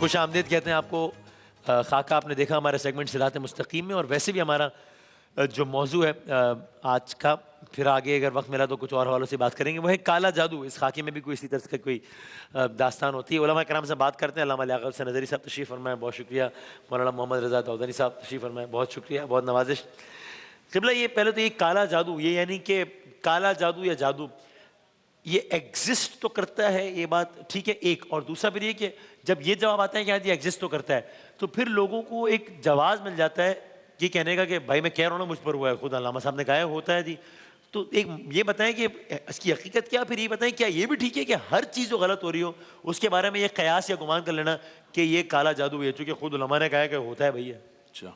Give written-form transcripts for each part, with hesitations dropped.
خوش آمدید کہتے ہیں آپ کو. خاکہ آپ نے دیکھا ہمارے سیگمنٹ صراط مستقیم میں, اور ویسے بھی ہمارا جو موضوع ہے آج کا, پھر آگے اگر وقت ملا تو کچھ اور حوالوں سے بات کریں گے, وہ ہے کالا جادو. اس خاکے میں بھی کوئی اسی طرح کا کوئی داستان ہوتی ہے. علماء کرام سے بات کرتے ہیں. علامہ لیاقت حسین نظری صاحب تشریف فرمائیں, بہت شکریہ. مولانا محمد رضا داؤدانی صاحب تشریف فرمائیں, بہت شکریہ, بہت نوازش. قبلہ یہ پہلے تو یہ کالا جادو, یہ یعنی کہ کالا جادو یا جادو یہ ایگزسٹ تو کرتا ہے, یہ بات ٹھیک ہے ایک, اور دوسرا پھر یہ کہ جب یہ جواب آتا ہے کہ ہاں جی ایگزسٹ تو کرتا ہے, تو پھر لوگوں کو ایک جواز مل جاتا ہے یہ کہنے کا کہ بھائی میں کہہ رہا ہوں نا مجھ پر ہوا ہے, خود علامہ صاحب نے کہا ہے ہوتا ہے جی. تو ایک یہ بتائیں کہ اس کی حقیقت کیا, پھر یہ بتائیں کیا یہ بھی ٹھیک ہے کہ ہر چیز جو غلط ہو رہی ہو اس کے بارے میں یہ قیاس یا گمان کر لینا کہ یہ کالا جادو ہے, چونکہ خود علماء نے کہا ہے کہ ہوتا ہے بھیا. اچھا,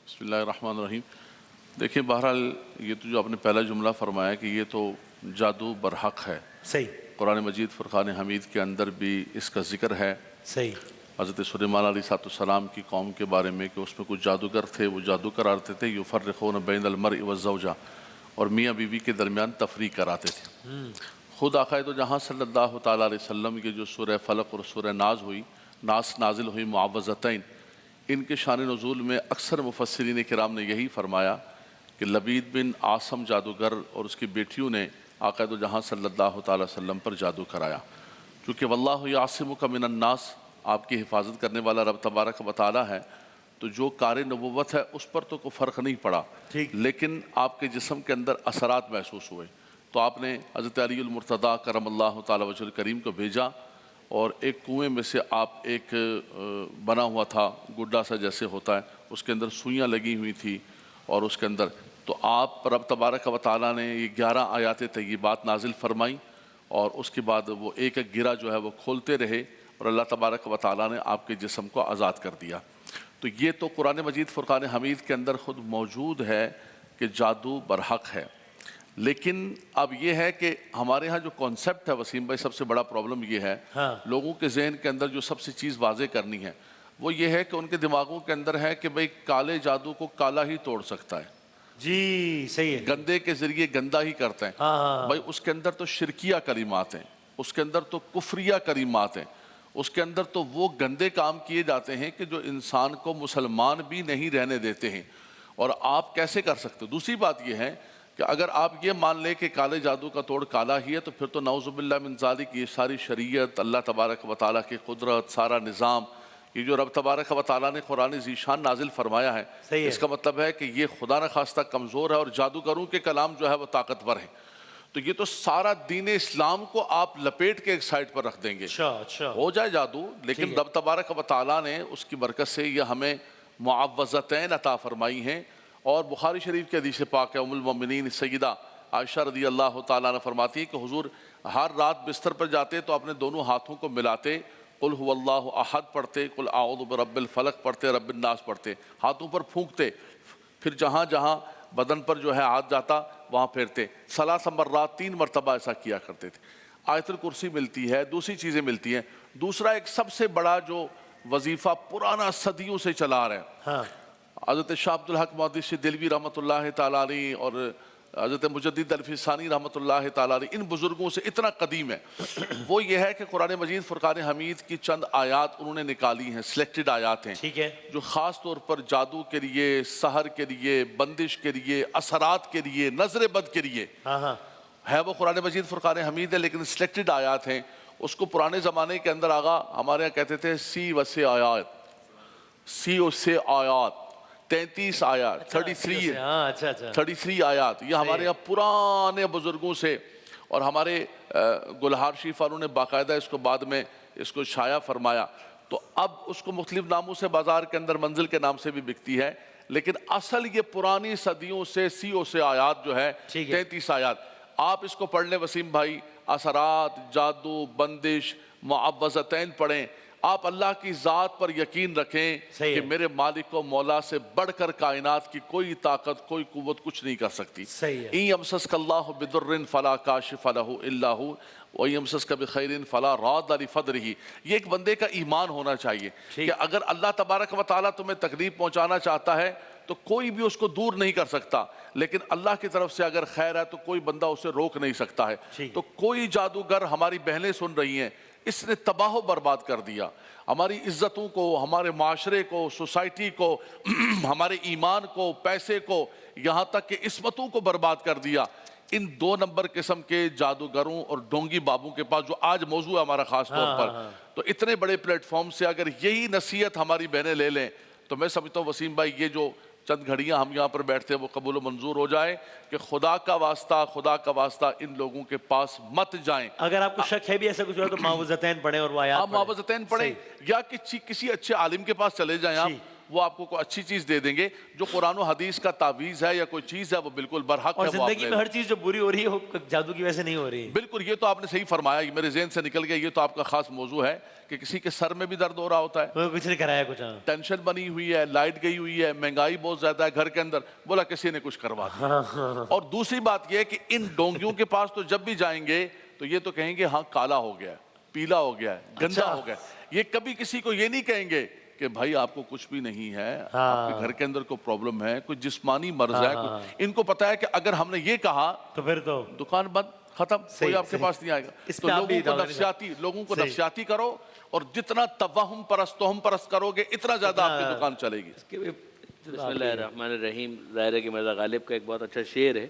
بسم اللہ الرحمن الرحیم. دیکھیں بہرحال یہ تو جو آپ نے پہلا جملہ فرمایا کہ یہ تو جادو برحق ہے, صحیح. قرآن مجید فرقان حمید کے اندر بھی اس کا ذکر ہے. صحیح. حضرت سلیمان علیہ السلام کی قوم کے بارے میں کہ اس میں کچھ جادوگر تھے, وہ جادو کراتے تھے, یفرقون بین المرء والزوجہ, اور میاں بیوی کے درمیان تفریق کراتے تھے. خود آقا دو جہاں صلی اللہ تعالیٰ علیہ وسلم کی جو سورہ فلق اور سورہ ناز ہوئی, ناس نازل ہوئی معوذتین, ان کے شان نزول میں اکثر مفسرین کرام نے یہی فرمایا کہ لبید بن عاصم جادوگر اور اس کی بیٹیوں نے آقا دو جہاں صلی اللہ تعالیٰ علیہ وسلم پر جادو کرایا. چونکہ واللہ یعصمک من الناس, آپ کی حفاظت کرنے والا رب تبارک و تعالیٰ ہے, تو جو کار نبوت ہے اس پر تو کوئی فرق نہیں پڑا, لیکن آپ کے جسم کے اندر اثرات محسوس ہوئے. تو آپ نے حضرت علی المرتضیٰ کرم اللہ تعالیٰ وجہ الکریم کو بھیجا, اور ایک کنویں میں سے آپ ایک بنا ہوا تھا گڈا سا جیسے ہوتا ہے, اس کے اندر سوئیاں لگی ہوئی تھی, اور اس کے اندر تو آپ رب تبارک و تعالیٰ نے یہ 11 آیات طیبات نازل فرمائیں, اور اس کے بعد وہ ایک ایک گرہ جو ہے وہ کھولتے رہے, اور اللہ تبارک و تعالیٰ نے آپ کے جسم کو آزاد کر دیا. تو یہ تو قرآن مجید فرقان حمید کے اندر خود موجود ہے کہ جادو برحق ہے. لیکن اب یہ ہے کہ ہمارے ہاں جو کانسیپٹ ہے وسیم بھائی, سب سے بڑا پرابلم یہ ہے لوگوں کے ذہن کے اندر جو سب سے چیز واضح کرنی ہے وہ یہ ہے کہ ان کے دماغوں کے اندر ہے کہ بھئی کالے جادو کو کالا ہی توڑ سکتا ہے. جی صحیح ہے. گندے کے ذریعے گندہ ہی کرتے ہیں. بھائی اس کے اندر تو شرکیہ کلمات ہیں, اس کے اندر تو کفریہ کلمات ہیں, اس کے اندر تو وہ گندے کام کیے جاتے ہیں کہ جو انسان کو مسلمان بھی نہیں رہنے دیتے ہیں, اور آپ کیسے کر سکتے. دوسری بات یہ ہے کہ اگر آپ یہ مان لیں کہ کالے جادو کا توڑ کالا ہی ہے, تو پھر تو نعوذ باللہ من ذالک یہ ساری شریعت, اللہ تبارک و تعالیٰ کی قدرت, سارا نظام, یہ جو رب تبارک و تعالیٰ نے قرآن ذیشان نازل فرمایا ہے, اس کا مطلب ہے کہ یہ خدا نخواستہ کمزور ہے, اور جادوگروں کے کلام جو ہے وہ طاقتور ہے. تو یہ تو سارا دین اسلام کو آپ لپیٹ کے ایک سائٹ پر رکھ دیں گے, ہو جائے جادو. لیکن رب تبارک و تعالیٰ نے اس کی برکت سے یہ ہمیں معوذتین عطا فرمائی ہیں. اور بخاری شریف کے حدیث پاک ہے, ام المؤمنین سیدہ عائشہ رضی اللہ تعالیٰ عنہ فرماتی ہے کہ حضور ہر رات بستر پر جاتے تو اپنے دونوں ہاتھوں کو ملاتے, قل هو اللہ احد پڑھتے, قل اعوذ برب الفلق پڑھتے, رب الناس پڑھتے, ہاتھوں پر پھونکتے, پھر جہاں جہاں بدن پر جو ہے ہاتھ جاتا وہاں پھیرتے. 3 مرات 3 مرتبہ ایسا کیا کرتے تھے. آیت الکرسی ملتی ہے, دوسری چیزیں ملتی ہیں. دوسرا ایک سب سے بڑا جو وظیفہ پرانا صدیوں سے چلا آ رہا ہے, حضرت شاہ عبد الحق محدث دہلوی رحمۃ اللہ تعالیٰ علیہ اور حضرت مجدد الفسانی رحمۃ اللہ تعالیٰ علیہ, ان بزرگوں سے اتنا قدیم ہے, وہ یہ ہے کہ قرآن مجید فرقان حمید کی چند آیات انہوں نے نکالی ہیں, سلیکٹڈ آیات ہیں, جو خاص طور پر جادو کے لیے, سحر کے لیے, بندش کے لیے, اثرات کے لیے, نظر بد کے لیے ہے. وہ قرآن مجید فرقان حمید ہے, لیکن سلیکٹڈ آیات ہیں. اس کو پرانے زمانے کے اندر آغا ہمارے یہاں کہتے تھے سی و سے آیات, سی و سے آیات, 33 آیات, 33 آیات. یہ ہمارے یہاں پرانے بزرگوں سے, اور ہمارے گلہار شریف والوں نے باقاعدہ اس کو بعد میں اس کو شائع فرمایا. تو اب اس کو مختلف ناموں سے بازار کے اندر منزل کے نام سے بھی بکتی ہے, لیکن اصل یہ پرانی صدیوں سے سی او سے آیات جو ہے 33 آیات. آپ اس کو پڑھ لیں وسیم بھائی, اثرات, جادو, بندش, معوذتین پڑھیں. آپ اللہ کی ذات پر یقین رکھیں کہ میرے مالک و مولا سے بڑھ کر کائنات کی کوئی طاقت, کوئی قوت کچھ نہیں کر سکتی. اِن یمسسک اللہ بضر فلا کاشف لہ الا ہو وَإِن یمسسک بخیر فلا راد لفضلہ. یہ ایک بندے کا ایمان ہونا چاہیے کہ اگر اللہ تبارک و تعالیٰ تمہیں تکلیف پہنچانا چاہتا ہے تو کوئی بھی اس کو دور نہیں کر سکتا, لیکن اللہ کی طرف سے اگر خیر ہے تو کوئی بندہ اسے روک نہیں سکتا ہے. تو کوئی جادوگر, ہماری بہنیں سن رہی ہیں, اس نے تباہ و برباد کر دیا، ہماری عزتوں کو، ہمارے معاشرے کو، سوسائٹی کو، ہمارے ایمان کو، پیسے کو، یہاں تک کہ عصمتوں کو برباد کر دیا۔ ان 2 نمبر قسم کے جادوگروں اور ڈونگی بابوں کے پاس، جو آج موضوع ہے ہمارا خاص طور پر، تو اتنے بڑے پلیٹ فارم سے اگر یہی نصیحت ہماری بہنیں لے لیں تو میں سمجھتا ہوں وسیم بھائی یہ جو چند گھڑیاں ہم یہاں پر بیٹھتے ہیں وہ قبول و منظور ہو جائے کہ خدا کا واسطہ ان لوگوں کے پاس مت جائیں۔ اگر آپ کو شک ہے بھی ایسا کچھ ہو تو معوذتین پڑھیں اور وہ آیات آپ معوذتین پڑھیں یا کسی اچھے عالم کے پاس چلے جائیں آپ، وہ آپ کو کوئی اچھی چیز دے دیں گے، جو قرآن و حدیث کا تعویذ ہے یا کوئی چیز ہے وہ بالکل برحق اور ہے۔ زندگی میں ہر چیز جو بری ہو رہی ہے وہ جادو کی وجہ سے نہیں ہو رہی ہے۔ بالکل، یہ تو آپ نے صحیح فرمایا، یہ میرے ذہن سے نکل گیا، یہ تو آپ کا خاص موضوع ہے کہ کسی کے سر میں بھی درد ہو رہا ہوتا ہے، وہ کچھ نے کرایا کچھ، ٹینشن بنی ہوئی ہے، لائٹ گئی ہوئی ہے، مہنگائی بہت زیادہ ہے گھر کے اندر، بولا کسی نے کچھ کروا دیا۔ اور دوسری بات یہ ہے کہ ان ڈونگیوں کے پاس تو جب بھی جائیں گے تو یہ تو کہیں گے ہاں کالا ہو گیا ہے، پیلا ہو گیا ہے، گندا ہو گیا ہے۔ یہ کبھی کسی کو یہ نہیں کہیں گے کہ بھائی آپ کو کچھ بھی نہیں ہے، آپ کے گھر کے اندر کوئی پرابلم ہے، کوئی جسمانی مرض ہے، ان کو پتا ہے کہ اگر ہم نے یہ کہا تو پھر تو دکان بند، ختم، کوئی آپ کے پاس نہیں آئے گا۔ تو لوگوں کو نفسیاتی کرو، اور جتنا توہم پرست کرو گے اتنا زیادہ آپ کی دکان چلے گی۔ بسم اللہ الرحمن الرحیم۔ ظاہر ہے کہ مرزا غالب کا ایک بہت اچھا شعر ہے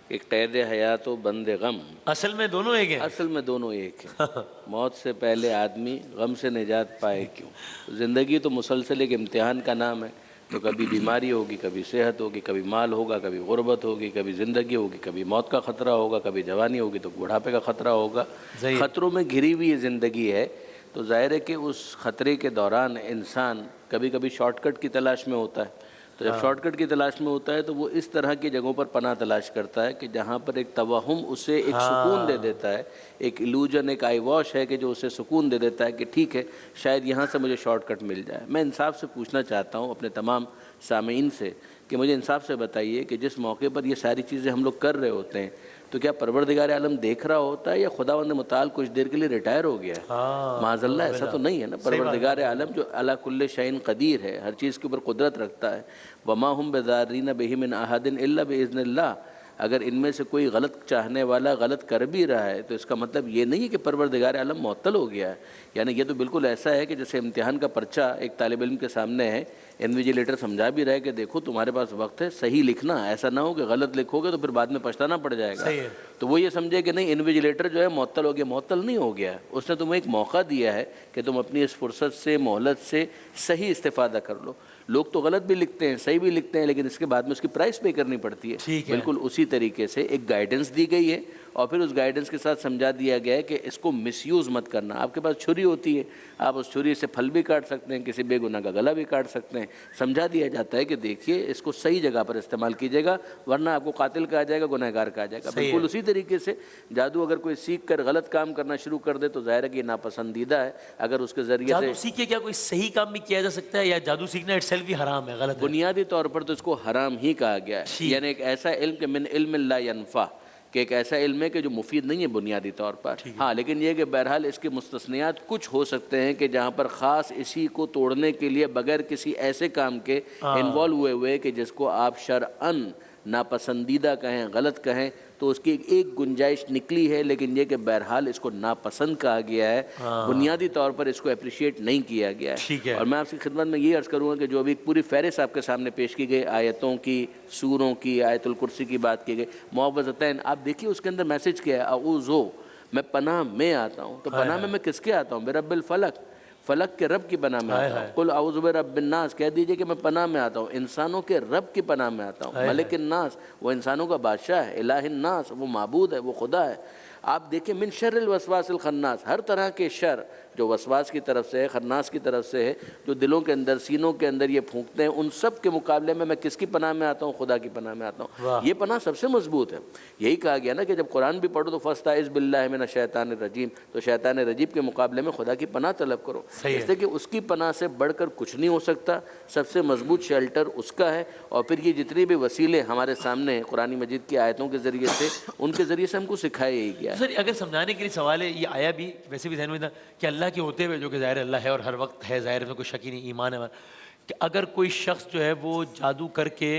کہ قید حیات و بند غم، اصل میں دونوں ایک ہیں۔ اصل میں دونوں ایک ہیں۔ موت سے پہلے آدمی غم سے نجات پائے کیوں؟ زندگی تو مسلسل ایک امتحان کا نام ہے، تو کبھی بیماری ہوگی، کبھی صحت ہوگی، کبھی مال ہوگا، کبھی غربت ہوگی، کبھی زندگی ہوگی، کبھی موت کا خطرہ ہوگا، کبھی جوانی ہوگی تو بڑھاپے کا خطرہ ہوگا۔ خطروں میں گھری ہوئی یہ زندگی ہے، تو ظاہر ہے کہ اس خطرے کے دوران انسان کبھی کبھی شارٹ کٹ کی تلاش میں ہوتا ہے۔ تو جب شارٹ کٹ کی تلاش میں ہوتا ہے تو وہ اس طرح کی جگہوں پر پناہ تلاش کرتا ہے کہ جہاں پر ایک توہم اسے ایک سکون دے دیتا ہے، ایک ایلوژن، ایک آئی واش ہے کہ جو اسے سکون دے دیتا ہے کہ ٹھیک ہے شاید یہاں سے مجھے شارٹ کٹ مل جائے۔ میں انصاف سے پوچھنا چاہتا ہوں اپنے تمام سامعین سے کہ مجھے انصاف سے بتائیے کہ جس موقع پر یہ ساری چیزیں ہم لوگ کر رہے ہوتے ہیں تو کیا پروردگار عالم دیکھ رہا ہوتا ہے یا خداوند متعال کچھ دیر کے لیے ریٹائر ہو گیا ہے؟ معاذ اللہ ایسا تو نہیں ہے نا۔ پروردگار عالم جو علی کل شیء قدیر ہے، ہر چیز کے اوپر قدرت رکھتا ہے، وما ہم بضارین بہ من احد الا باذن اللہ۔ اگر ان میں سے کوئی غلط چاہنے والا غلط کر بھی رہا ہے تو اس کا مطلب یہ نہیں ہے کہ پروردگار عالم معطل ہو گیا ہے، یعنی یہ تو بالکل ایسا ہے کہ جیسے امتحان کا پرچہ ایک طالب علم کے سامنے ہے، انویجیلیٹر سمجھا بھی رہا ہے کہ دیکھو تمہارے پاس وقت ہے، صحیح لکھنا، ایسا نہ ہو کہ غلط لکھو گے تو پھر بعد میں پچھتانا پڑ جائے گا۔ تو وہ یہ سمجھے کہ نہیں انویجیلیٹر جو ہے معطل ہو گیا، معطل نہیں ہو گیا، اس نے تمہیں ایک موقع دیا ہے کہ تم اپنی اس فرصت سے، مہلت سے صحیح استفادہ کر لو۔ لوگ تو غلط بھی لکھتے ہیں، صحیح بھی لکھتے ہیں، لیکن اس کے بعد میں اس کی پرائس پے کرنی پڑتی ہے۔ بالکل اسی طریقے سے ایک گائیڈنس دی گئی ہے اور پھر اس گائیڈنس کے ساتھ سمجھا دیا گیا ہے کہ اس کو مس یوز مت کرنا۔ آپ کے پاس چھری ہوتی ہے، آپ اس چھری سے پھل بھی کاٹ سکتے ہیں، کسی بے گناہ کا گلا بھی کاٹ سکتے ہیں۔ سمجھا دیا جاتا ہے کہ دیکھیے اس کو صحیح جگہ پر استعمال کیجیے گا ورنہ آپ کو قاتل کہا جائے گا، گناہ گار کہا جائے گا۔ بالکل اسی طریقے سے جادو اگر کوئی سیکھ کر غلط کام کرنا شروع کر دے تو ظاہر ہے کہ یہ ناپسندیدہ ہے۔ اگر اس کے ذریعے سے جادو سیکھ کے کیا کوئی صحیح کام بھی کیا جا سکتا ہے یا جادو سیکھنا اٹ سیلف بھی حرام ہے، غلط ہے؟ بنیادی طور پر تو اس کو حرام ہی کہا گیا ہے، یعنی ایک ایسا علم کہ من علم لا ینفع، کہ ایک ایسا علم ہے کہ جو مفید نہیں ہے بنیادی طور پر۔ ہاں لیکن یہ کہ بہرحال اس کے مستثنیات کچھ ہو سکتے ہیں کہ جہاں پر خاص اسی کو توڑنے کے لیے بغیر کسی ایسے کام کے انوالو ہوئے کہ جس کو آپ شرعاً ناپسندیدہ کہیں، غلط کہیں، تو اس کی ایک گنجائش نکلی ہے، لیکن یہ کہ بہرحال اس کو ناپسند کہا گیا ہے، بنیادی طور پر اس کو اپریشیٹ نہیں کیا گیا ہے۔ اور میں آپ کی خدمت میں یہ عرض کروں گا کہ جو ابھی پوری فہرست آپ کے سامنے پیش کی گئی، آیتوں کی، سوروں کی، آیت الکرسی کی بات کی گئی، معوذتین، آپ دیکھیے اس کے اندر میسج کیا ہے، اعوذ، میں پناہ میں آتا ہوں۔ تو پناہ میں کس کے آتا ہوں؟ برب الفلق، فلک کے رب کی پناہ میں آتا ہوں۔ قل اعوذ برب الناس، کہہ دیجئے کہ میں پناہ میں آتا ہوں، انسانوں کے رب کی پناہ میں آتا ہوں۔ ملک الناس، وہ انسانوں کا بادشاہ ہے، الہ الناس، وہ معبود ہے، وہ خدا ہے۔ آپ دیکھیں من شر الوسواس الخناس، ہر طرح کے شر جو وسواس کی طرف سے ہے، خناس کی طرف سے ہے، جو دلوں کے اندر، سینوں کے اندر یہ پھونکتے ہیں، ان سب کے مقابلے میں کس کی پناہ میں آتا ہوں؟ خدا کی پناہ میں آتا ہوں۔ یہ پناہ سب سے مضبوط ہے۔ یہی کہا گیا نا کہ جب قرآن بھی پڑھو تو فاستعذ باللہ من الشیطان الرجیم، تو شیطان رجیم کے مقابلے میں خدا کی پناہ طلب کرو، اس لیے کہ اس کی پناہ سے بڑھ کر کچھ نہیں ہو سکتا، سب سے مضبوط شیلٹر اس کا ہے۔ اور پھر یہ جتنی بھی وسیلے ہمارے سامنے ہیں قرآن مجید کی آیتوں کے ذریعے سے، ان کے ذریعے سے ہم کو سکھایا یہی گیا ہے۔ سر اگر سمجھانے کے لیے سوال ہے، یہ آیا بھی ویسے بھی ذہن میں تھا کہ اللہ کے ہوتے ہوئے جو کہ ظاہر اللہ ہے اور ہر وقت ہے، ظاہر میں کوئی شک ہی نہیں، ایمان ہے، کہ اگر کوئی شخص جو ہے وہ جادو کر کے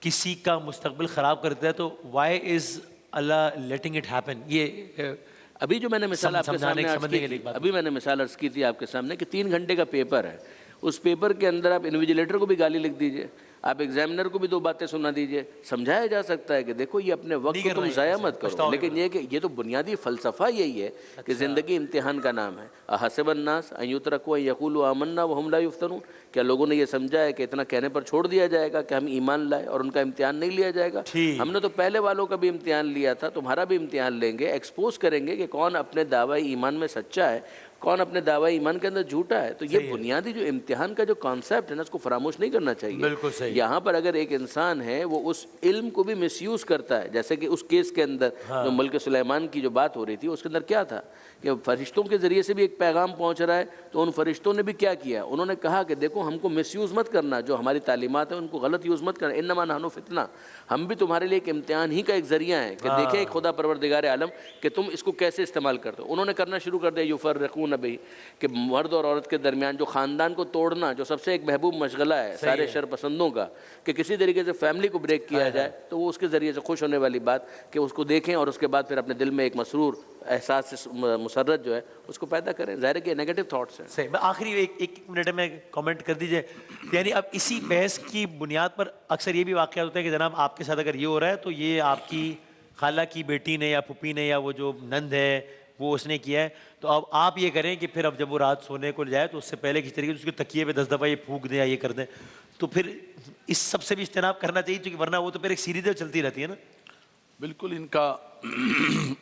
کسی کا مستقبل خراب کرتا ہے تو why is Allah letting it happen? یہ ابھی جو میں نے مثال آپ کے سمجھانے سامنے عرض سمجھنے کی کے لیے تھی، بات ابھی میں نے مثال عرض کی تھی آپ کے سامنے کہ 3 گھنٹے کا پیپر ہے، اس پیپر کے اندر آپ انویجیلیٹر کو بھی گالی لکھ دیجئے، آپ ایگزامنر کو بھی 2 باتیں سنا دیجئے، سمجھایا جا سکتا ہے کہ دیکھو یہ اپنے وقت کو تم ضائع مت کرو، لیکن یہ کہ یہ تو بنیادی فلسفہ یہی ہے کہ زندگی امتحان کا نام ہے۔ احسب الناس ان یترکوا ان یقولوا آمنا وهم لا یفتنون، کیا لوگوں نے یہ سمجھا ہے کہ اتنا کہنے پر چھوڑ دیا جائے گا کہ ہم ایمان لائے اور ان کا امتحان نہیں لیا جائے گا؟ ہم نے تو پہلے والوں کا بھی امتحان لیا تھا، تمہارا بھی امتحان لیں گے، ایکسپوز کریں گے کہ کون اپنے دعوی ایمان میں سچا ہے، کون اپنے دعوی ایمان کے اندر جھوٹا ہے۔ تو یہ بنیادی جو امتحان کا جو کانسیپٹ ہے نا، اس کو فراموش نہیں کرنا چاہیے۔ بالکل صحیح۔ یہاں پر اگر ایک انسان ہے وہ اس علم کو بھی مس یوز کرتا ہے، جیسے کہ اس کیس کے اندر جو ملک سلیمان کی جو بات ہو رہی تھی، اس کے اندر کیا تھا کہ فرشتوں کے ذریعے سے بھی ایک پیغام پہنچ رہا ہے، تو ان فرشتوں نے بھی کیا کیا، انہوں نے کہا کہ دیکھو ہم کو مس یوز مت کرنا، جو ہماری تعلیمات ہیں ان کو غلط یوز مت کرنا، انما نحن فتنہ، ہم بھی تمہارے لیے ایک امتحان ہی کا ایک ذریعہ ہے کہ دیکھیں ایک خدا پروردگار عالم کہ تم اس کو کیسے استعمال کرتے ہو۔ انہوں نے کرنا شروع کر دیا یفرقون بہ، کہ مرد اور عورت کے درمیان جو خاندان کو توڑنا، جو سب سے ایک محبوب مشغلہ ہے سارے شر پسندوں کا، کہ کسی طریقے سے فیملی کو بریک کیا جائے، تو وہ اس کے ذریعے سے خوش ہونے والی بات کہ اس کو دیکھیں اور اس کے بعد پھر اپنے دل میں ایک مسرور احساس سے مسرت جو ہے اس کو پیدا کریں۔ ظاہر ہے کہ نیگیٹو تھاٹس ہیں۔ صحیح۔ میں آخری ایک منٹ میں کامنٹ کر دیجئے، یعنی اب اسی بحث کی بنیاد پر اکثر یہ بھی واقعات ہوتا ہے کہ جناب آپ کے ساتھ اگر یہ ہو رہا ہے تو یہ آپ کی خالہ کی بیٹی نے یا پھوپھی نے یا وہ جو نند ہے وہ اس نے کیا ہے، تو اب آپ یہ کریں کہ پھر اب جب وہ رات سونے کو جائے تو اس سے پہلے کس طریقے سے اس کے تکیے پہ 10 دفعہ یہ پھونک دیں یا یہ کر دیں، تو پھر اس سب سے بھی اجتناب کرنا چاہیے، کیونکہ ورنہ وہ تو پھر ایک سیریز چلتی رہتی ہے نا۔ بالکل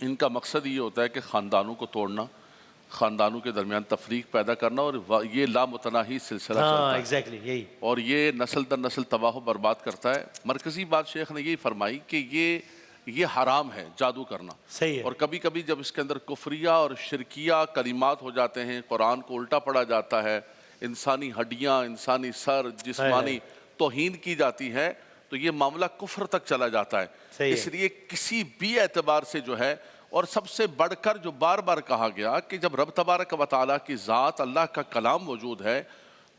ان کا مقصد یہ ہوتا ہے کہ خاندانوں کو توڑنا، خاندانوں کے درمیان تفریق پیدا کرنا، اور یہ لامتناہی سلسلہ چلتا ہے، ایگزیکٹلی یہی۔ اور یہ نسل در نسل تباہ و برباد کرتا ہے۔ مرکزی بات شیخ نے یہی فرمائی کہ یہ حرام ہے جادو کرنا، صحیح ہے۔ اور کبھی کبھی جب اس کے اندر کفریہ اور شرکیہ کلمات ہو جاتے ہیں، قرآن کو الٹا پڑھا جاتا ہے، انسانی ہڈیاں، انسانی سر، جسمانی توہین کی جاتی ہے، تو یہ معاملہ کفر تک چلا جاتا ہے۔ اس لیے کسی بھی اعتبار سے جو ہے، اور سب سے بڑھ کر جو بار بار کہا گیا کہ جب رب تبارک و تعالیٰ کی ذات، اللہ کا کلام موجود ہے،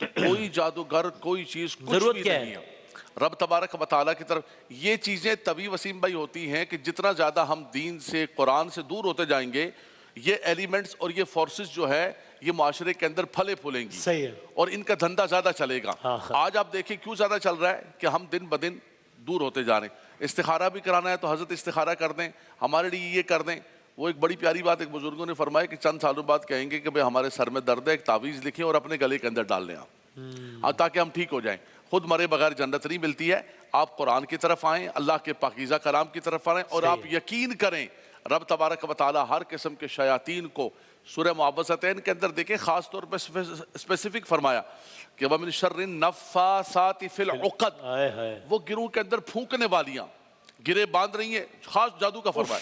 تو کوئی جادوگر، کوئی چیز کچھ بھی نہیں ہے۔ رب تبارک و تعالیٰ کی طرف یہ چیزیں تبھی وسیم بھائی ہوتی ہیں کہ جتنا زیادہ ہم دین سے، قرآن سے دور ہوتے جائیں گے، یہ ایلیمنٹس اور یہ فورسز جو ہے یہ معاشرے کے اندر پھلے پھولیں گی، صحیح ہے، اور ان کا دھندا زیادہ چلے گا۔ آج آپ دیکھیں کیوں زیادہ چل رہا ہے کہ ہم دن بدن دور ہوتے جا رہے ہیں۔ استخارہ بھی کرانا ہے تو حضرت استخارہ کر دیں، ہمارے لیے یہ کر دیں۔ وہ ایک بڑی پیاری بات ایک بزرگوں نے فرمایا کہ چند سالوں بعد کہیں گے کہ بھئی ہمارے سر میں درد ہے، ایک تعویذ لکھیں اور اپنے گلے کے اندر ڈال لیں آپ، تاکہ ہم ٹھیک ہو جائیں۔ خود مرے بغیر جنت نہیں ملتی ہے۔ آپ قرآن کی طرف آئیں، اللہ کے پاکیزہ کلام کی طرف آئیں، اور آپ یقین کریں رب تبارک و تعالیٰ ہر قسم کے شیاطین کو سورہ معوذتین کے اندر دیکھیں خاص طور پر اسپیسیفک فرمایا کہ وَمِن شَرِّ النَّفَّاثَاتِ فِي الْعُقَدِ، وہ گروہ کے اندر پھونکنے والیاں گرے باندھ رہی ہیں، خاص جادو کا فرمایا،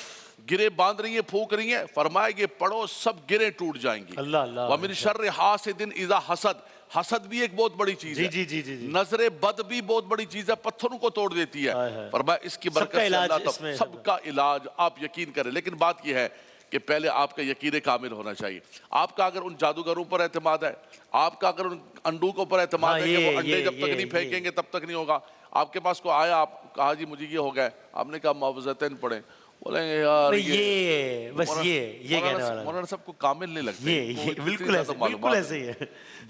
گرے باندھ رہی ہیں، پھونک رہی ہیں، فرمایا یہ پڑھو سب گرے ٹوٹ جائیں گی۔ وَمِن شَرِّ حَاسِدٍ اِذَا حَسَدَ، حسد بھی ایک بہت بڑی چیز ہے، نظر بد بھی بہت بڑی چیز ہے، پتھروں کو توڑ دیتی ہے۔ فرمایا اس کی برکت سے اللہ سب کا علاج، آپ یقین کریں۔ لیکن بات یہ ہے کہ پہلے آپ کا یقین کامل ہونا چاہیے۔ آپ کا اگر ان جادوگروں پر اعتماد ہے، آپ کا اگر ان انڈوں کو پر اعتماد ہے کہ وہ انڈے جب تک نہیں پھینکیں گے تب تک نہیں ہوگا۔ آپ کے پاس کو آیا، آپ کہا جی مجھے یہ ہو گیا، آپ نے کہا معوذتین پڑھیں، بولیں گے یار یہ بس یہ کہنے والا مولانا سب کو کامل نہیں لگتے، یہ بالکل ایسے ہی ہے۔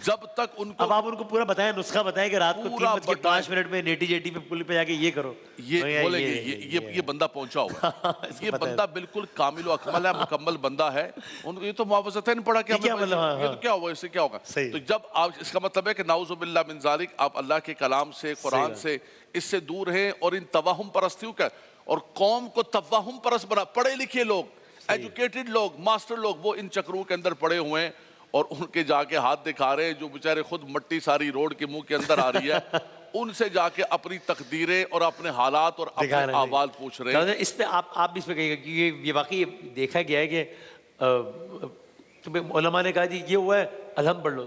جب تک ان کو اب آپ ان کو پورا بتائیں، نسخہ بتائیں کہ رات کو 3 بج کے 5 منٹ میں نیٹی جیٹی پہ پل پہ جا کے یہ کرو، یہ بولیں گے یہ بندہ پہنچا ہوا ہے، یہ بندہ بالکل کامل و اکمل ہے، مکمل بندہ ہے۔ ان کو یہ تو معوذتین پڑھا کہ یہ تو کیا ہوا، اس سے کیا ہوگا؟ تو جب آپ، اس کا مطلب ہے کہ نعوذ باللہ من ذالک، آپ اللہ کے کلام سے، قرآن سے، اس سے دور ہیں، اور ان توہم پرستیوں کا، اور قوم کو توہم پرست بنا، پڑھے لکھے لوگ، ایجوکیٹڈ لوگ، ماسٹر لوگ، وہ ان چکروں کے اندر پڑے ہوئے ہیں، اور ان کے جا کے ہاتھ دکھا رہے ہیں، جو بیچارے خود مٹی ساری روڈ کے منہ کے اندر آ رہی ہے، ان سے جا کے اپنی تقدیریں اور اپنے حالات اور اپنے احوال پوچھ رہے ہیں۔ اس پہ آپ بھی اس پہ کہیے گا کہ یہ واقعی دیکھا گیا ہے کہ علماء نے کہا جی یہ ہوا ہے، الحمد پڑھ لو،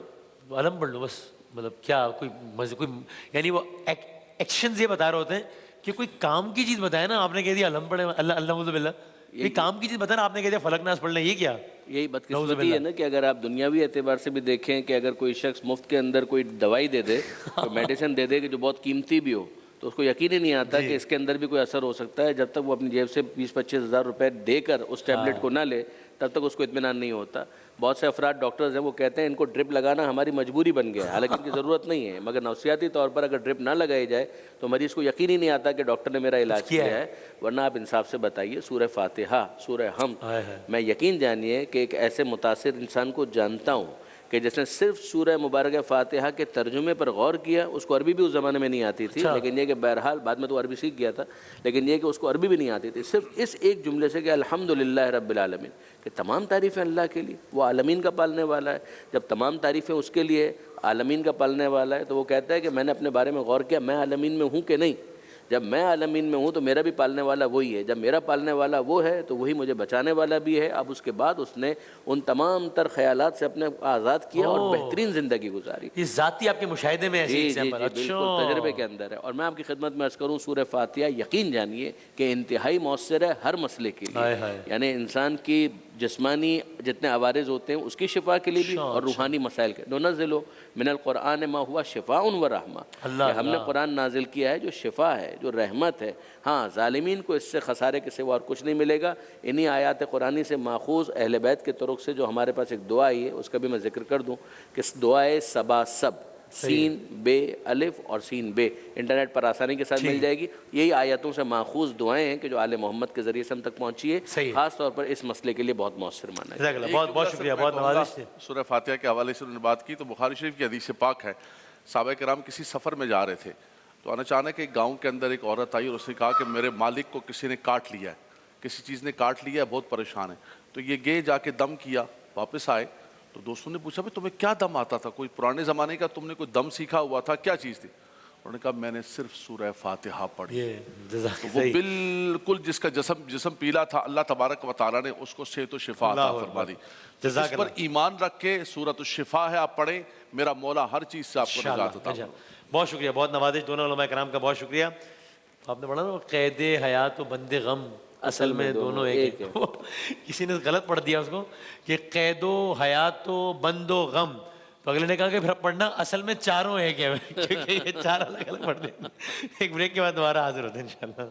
الحمد پڑھ لو بس، مطلب کیا کوئی یعنی وہ ایکشنز یہ بتا رہے ہوتے ہیں کہ کوئی کام کی چیز بتائے نا، آپ نے کہہ دیا الحمد پڑھیں، الحمد للہ، یہ کام کی چیز بتانا، آپ نے کہہ دیا فلک ناس پڑھ لیں، یہ کیا؟ یہی بدقسمتی ہے نا کہ اگر آپ دنیاوی اعتبار سے بھی دیکھیں کہ اگر کوئی شخص مفت کے اندر کوئی دوائی دے دے، کوئی میڈیسن دے دے کہ جو بہت قیمتی بھی ہو، تو اس کو یقین ہی نہیں آتا کہ اس کے اندر بھی کوئی اثر ہو سکتا ہے، جب تک وہ اپنی جیب سے 20-25 ہزار روپے دے کر اس ٹیبلٹ کو نہ لے، تب تک اس کو اطمینان نہیں ہوتا. بہت سے افراد ڈاکٹرز ہیں وہ کہتے ہیں ان کو ڈرپ لگانا ہماری مجبوری بن گیا ہے, حالانکہ ان کی ضرورت نہیں ہے, مگر نفسیاتی طور پر اگر ڈرپ نہ لگائی جائے تو مریض کو یقین ہی نہیں آتا کہ ڈاکٹر نے میرا علاج کیا ہے. ورنہ آپ انصاف سے بتائیے, سورہ فاتحہ, سورہ حمد, میں یقین جانیے کہ ایک ایسے متاثر انسان کو جانتا ہوں کہ جس نے صرف سورہ مبارکہ فاتحہ کے ترجمے پر غور کیا. اس کو عربی بھی اس زمانے میں نہیں آتی تھی, لیکن یہ کہ بہرحال بعد میں تو عربی سیکھ گیا تھا, لیکن یہ کہ اس کو عربی بھی نہیں آتی تھی. صرف اس ایک جملے سے کہ الحمدللہ رب العالمین, کہ تمام تعریفیں اللہ کے لیے, وہ عالمین کا پالنے والا ہے. جب تمام تعریفیں اس کے لیے, عالمین کا پالنے والا ہے, تو وہ کہتا ہے کہ میں نے اپنے بارے میں غور کیا, میں عالمین میں ہوں کہ نہیں. جب میں عالمین میں ہوں تو میرا بھی پالنے والا وہی ہے, جب میرا پالنے والا وہ ہے تو وہی مجھے بچانے والا بھی ہے. اب اس کے بعد اس نے ان تمام تر خیالات سے اپنے آزاد کیا اور بہترین زندگی گزاری. یہ ذاتی آپ کے مشاہدے میں ایسی ایگزامپل. بالکل تجربے کے اندر ہے. اور میں آپ کی خدمت میں عرض کروں, سورہ فاتحہ یقین جانیے کہ انتہائی مؤثر ہے ہر مسئلے کے لیے, یعنی انسان کی جسمانی جتنے عوارض ہوتے ہیں اس کی شفا کے لیے بھی اور روحانی مسائل کے. ننزل من القرآن ما ہوا شفاء و رحمہ, کہ ہم نے قرآن نازل کیا ہے جو شفا ہے, جو رحمت ہے. ہاں, ظالمین کو اس سے خسارے کے سوا اور کچھ نہیں ملے گا. انہی آیات قرآنی سے ماخوذ اہل بیت کے طرق سے جو ہمارے پاس ایک دعا آئی ہے, اس کا بھی میں ذکر کر دوں کہ دعائے سبا سب, سین بے الف اور سین بے, انٹرنیٹ پر آسانی کے ساتھ مل جائے گی. یہی آیاتوں سے ماخوذ دعائیں ہیں کہ جو آل محمد کے ذریعے سے ہم تک پہنچی ہے, خاص طور پر اس مسئلے کے لیے بہت مؤثر مانا ہے. بہت بہت شکریہ, بہت نوازش. سورہ فاتحہ کے حوالے سے انہوں نے بات کی تو بخاری شریف کی حدیث پاک ہے, صحابہ کرام کسی سفر میں جا رہے تھے تو اچانک ایک گاؤں کے اندر ایک عورت آئی اور اس نے کہا کہ میرے مالک کو کسی نے کاٹ لیا ہے, کسی چیز نے کاٹ لیا ہے, بہت پریشان ہے. تو یہ گئے, جا کے دم کیا, واپس آئے تو دوستوں نے پوچھا بھائی تمہیں کیا دم آتا تھا, کوئی پرانے زمانے کا تم نے کوئی دم سیکھا ہوا تھا, کیا چیز تھی؟ انہوں نے کہا میں نے صرف سورہ فاتحہ پڑھی. تو وہ بالکل جس کا جسم پیلا تھا, اللہ تبارک و تعالیٰ نے اس کو صحت و شفا عطا فرما دی. اس پر ایمان رکھ کے سورۃ الشفا ہے آپ پڑھیں, میرا مولا ہر چیز سے آپ کو نجات عطا فرمائے. بہت شکریہ, بہت نوازش دونوں علماء کرام کا, بہت شکریہ. آپ نے پڑھا نا قید حیات و بند غم اصل میں دونوں ایک ہیں. کسی نے غلط پڑھ دیا اس کو کہ قید و حیات و بند و غم, تو اگلے نے کہا کہ پھر پڑھنا اصل میں چاروں ایک ہیں, کیونکہ یہ چار الگ الگ پڑھ دیں. ایک بریک کے بعد دوبارہ حاضر ہوتے ہیں انشاءاللہ.